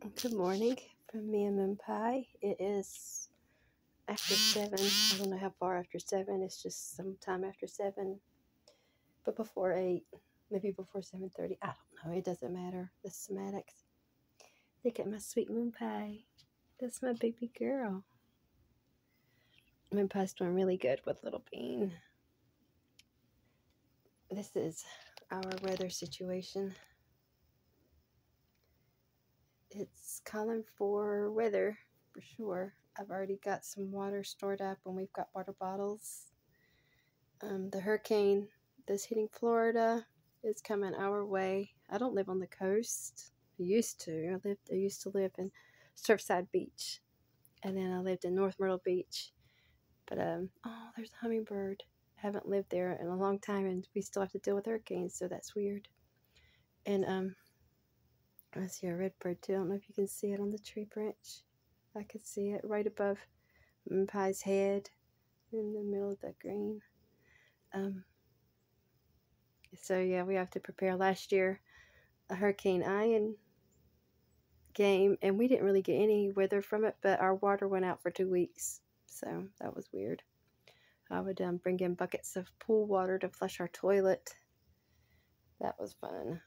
Good morning from me and Moon Pie. It is after 7. I don't know how far after 7. It's just sometime after 7. But before 8. Maybe before 7:30. I don't know. It doesn't matter. The semantics. Look at my sweet Moon Pie. That's my baby girl. Moon Pie's doing really good with Little Bean. This is our weather situation. It's calling for weather for sure. I've already got some water stored up and we've got water bottles. The hurricane that's hitting Florida is coming our way. I don't live on the coast. I used to. I used to live in Surfside Beach, and then I lived in North Myrtle Beach. But oh, there's a hummingbird. I haven't lived there in a long time, and we still have to deal with hurricanes, so that's weird. And I see a redbird too. I don't know if you can see it on the tree branch. I could see it right above Moon Pie's head in the middle of the green. So yeah, we have to prepare. Last year, a Hurricane Ian came, and we didn't really get any weather from it, but our water went out for 2 weeks, so that was weird. I would bring in buckets of pool water to flush our toilet. That was fun.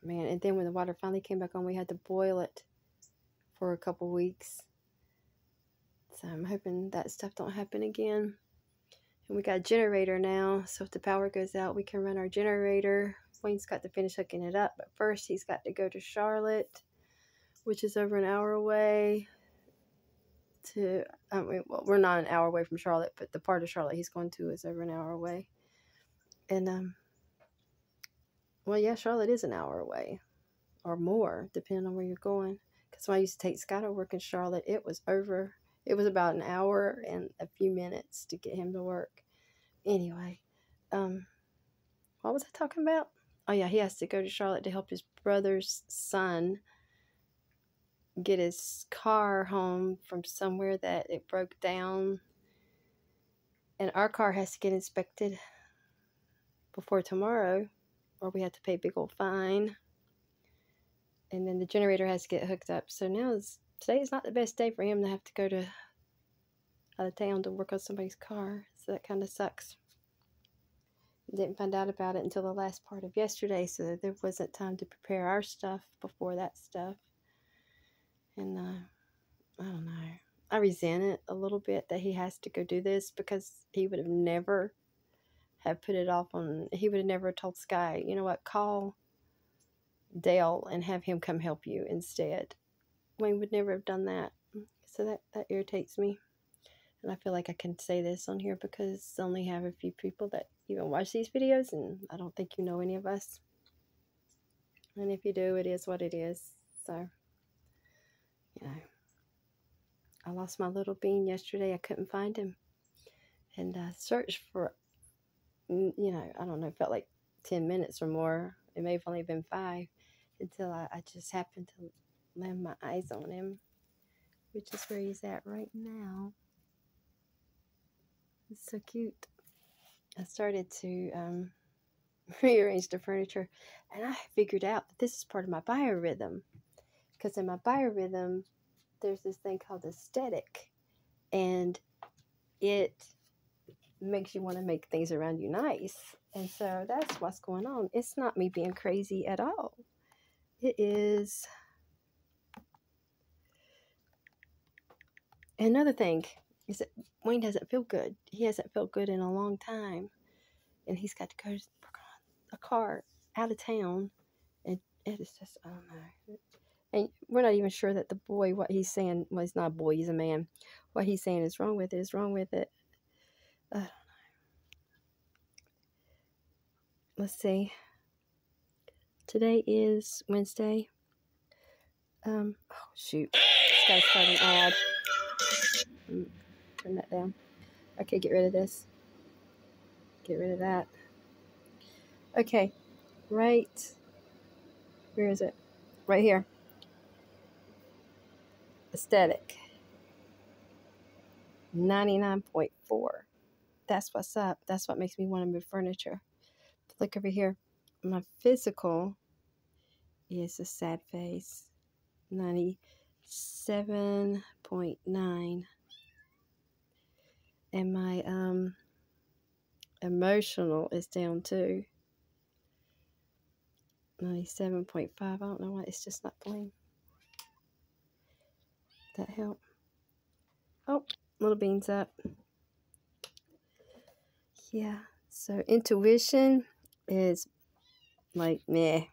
Man, and then when the water finally came back on, we had to boil it for a couple weeks. So I'm hoping that stuff don't happen again. And we got a generator now, so if the power goes out, we can run our generator. Wayne's got to finish hooking it up, but first he's got to go to Charlotte, which is over an hour away. Well, we're not an hour away from Charlotte, but the part of Charlotte he's going to is over an hour away. And well, yeah, Charlotte is an hour away or more, depending on where you're going. Because when I used to take Scott to work in Charlotte, it was about an hour and a few minutes to get him to work. Anyway, what was I talking about? Oh yeah, he has to go to Charlotte to help his brother's son get his car home from somewhere that it broke down. And our car has to get inspected before tomorrow, or we have to pay a big old fine. And then the generator has to get hooked up. So today is not the best day for him to have to go out of town to work on somebody's car. So that kind of sucks. Didn't find out about it until the last part of yesterday, so there wasn't time to prepare our stuff before that stuff. And I don't know. I resent it a little bit that he has to go do this, because he would have never have put it off on. He would have never told Sky, you know what, call Dale and have him come help you instead. Wayne would never have done that. So that irritates me. And I feel like I can say this on here because I only have a few people that even watch these videos, and I don't think you know any of us. And if you do, it is what it is. So, you know, I lost my little bean yesterday. I couldn't find him. And I searched for, I don't know, it felt like 10 minutes or more. It may have only been 5 until I just happened to land my eyes on him, which is where he's at right now. It's so cute. I started to rearrange the furniture, and I figured out that this is part of my biorhythm, because in my biorhythm there's this thing called aesthetic, and it makes you want to make things around you nice. And so that's what's going on. It's not me being crazy at all. It is another thing is that Wayne doesn't feel good. He hasn't felt good in a long time, and he's got to go work on a car out of town, and it is just, I don't know. And we're not even sure that the boy, what he's saying, well, he's not a boy, he's a man. What he's saying is wrong with it. I don't know. Let's see. Today is Wednesday. Oh, shoot. This guy's starting an ad. Turn that down. Okay, get rid of this. Get rid of that. Okay, right. Where is it? Right here. Aesthetic. 99.4. That's what's up. That's what makes me want to move furniture. Look over here. My physical is a sad face. 97.9. And my emotional is down too. 97.5. I don't know why it's just not playing. That help? Oh, little beans up. Yeah. So intuition is like meh.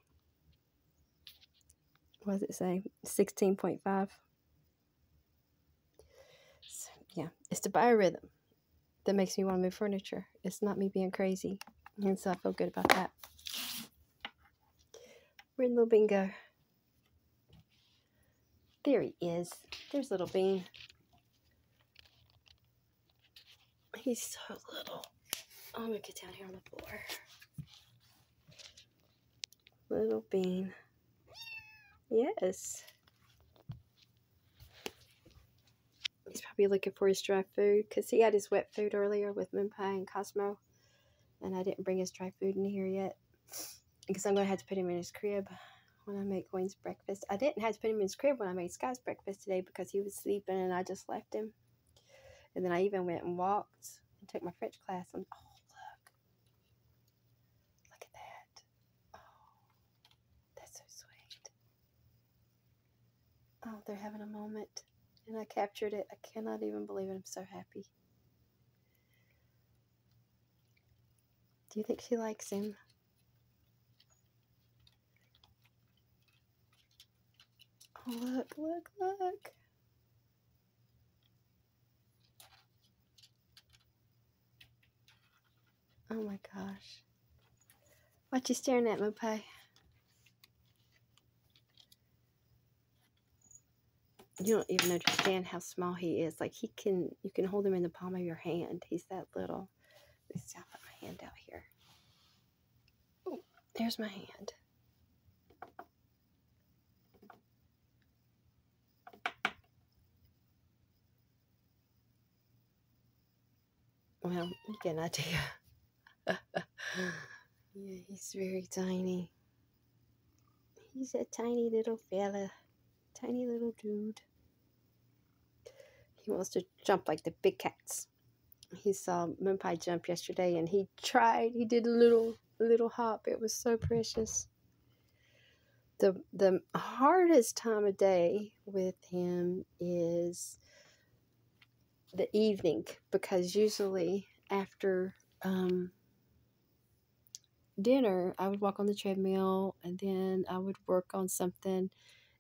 What does it say? 16.5. So, yeah, it's the biorhythm that makes me want to move furniture. It's not me being crazy. And so I feel good about that. Where'd little bean go? There he is. There's little bean. He's so little. I'm gonna get down here on the floor. Little bean. Yes. He's probably looking for his dry food because he had his wet food earlier with Moon Pie and Cosmo. And I didn't bring his dry food in here yet because I'm going to have to put him in his crib when I make Wayne's breakfast. I didn't have to put him in his crib when I made Sky's breakfast today because he was sleeping and I just left him. And then I even went and walked and took my French class. And oh, look at that. Oh, that's so sweet. Oh, they're having a moment. And I captured it. I cannot even believe it. I'm so happy. Do you think she likes him? Oh, look, look, look. Oh my gosh. What you staring at, Moopie? You don't even understand how small he is. Like you can hold him in the palm of your hand. He's that little. Let's see, I'll put my hand out here. Oh, there's my hand. Well, you get an idea. Yeah, he's very tiny. He's a tiny little fella. Tiny little dude. He wants to jump like the big cats. He saw Moonpie jump yesterday and he tried. He did a little hop. It was so precious. The hardest time of day with him is the evening because usually after dinner I would walk on the treadmill and then I would work on something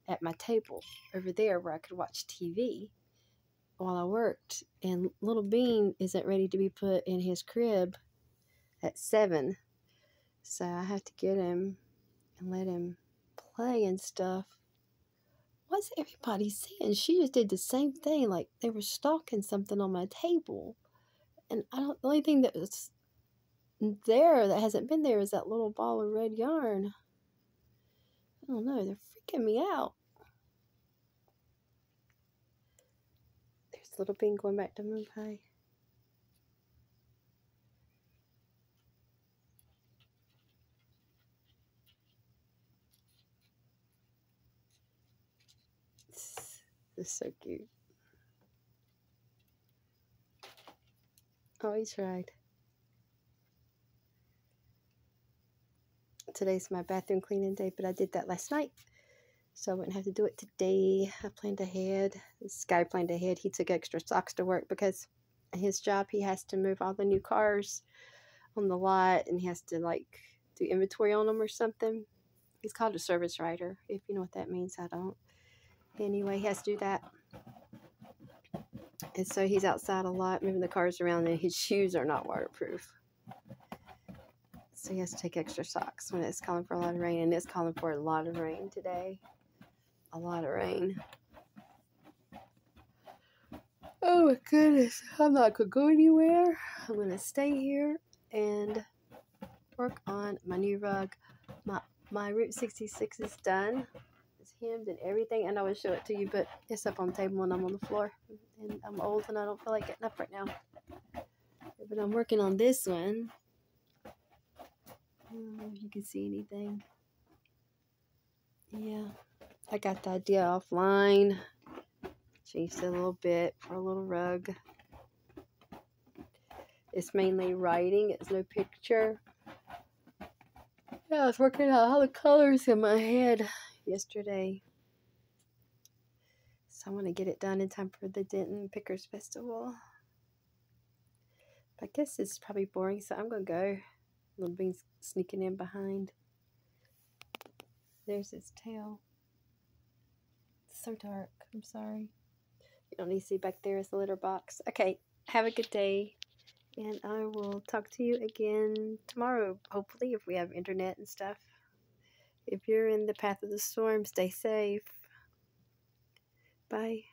at my table over there where I could watch TV while I worked. And little Bean isn't ready to be put in his crib at 7, so I have to get him and let him play and stuff. What's everybody saying? She just did the same thing, like they were stalking something on my table. And the only thing that was there that hasn't been there is that little ball of red yarn. I don't know, they're freaking me out. There's little Bean going back to Moonpie. This is so cute. Oh, he tried. Today's my bathroom cleaning day, but I did that last night, so I wouldn't have to do it today. I planned ahead. This guy planned ahead. He took extra socks to work because his job, he has to move all the new cars on the lot, and he has to like do inventory on them or something. He's called a service writer, if you know what that means. I don't. Anyway, he has to do that. And so he's outside a lot, moving the cars around, and his shoes are not waterproof. So he has to take extra socks when it's calling for a lot of rain, and it's calling for a lot of rain today. A lot of rain. Oh my goodness. I'm not going to go anywhere. I'm going to stay here and work on my new rug. My Route 66 is done. It's hemmed and everything. And I would show it to you, but it's up on the table and I'm on the floor. And I'm old and I don't feel like getting up right now. But I'm working on this one. I don't know if you can see anything. Yeah, I got the idea offline. Changed it a little bit for a little rug. It's mainly writing. It's no picture. Yeah, I was working out all the colors in my head yesterday. So I want to get it done in time for the Denton Pickers Festival. I guess it's probably boring, so I'm going to go. Little Bean's sneaking in behind. There's his tail. It's so dark. I'm sorry. You don't need to see back there is the litter box. Okay, have a good day. And I will talk to you again tomorrow, hopefully, if we have internet and stuff. If you're in the path of the storm, stay safe. Bye.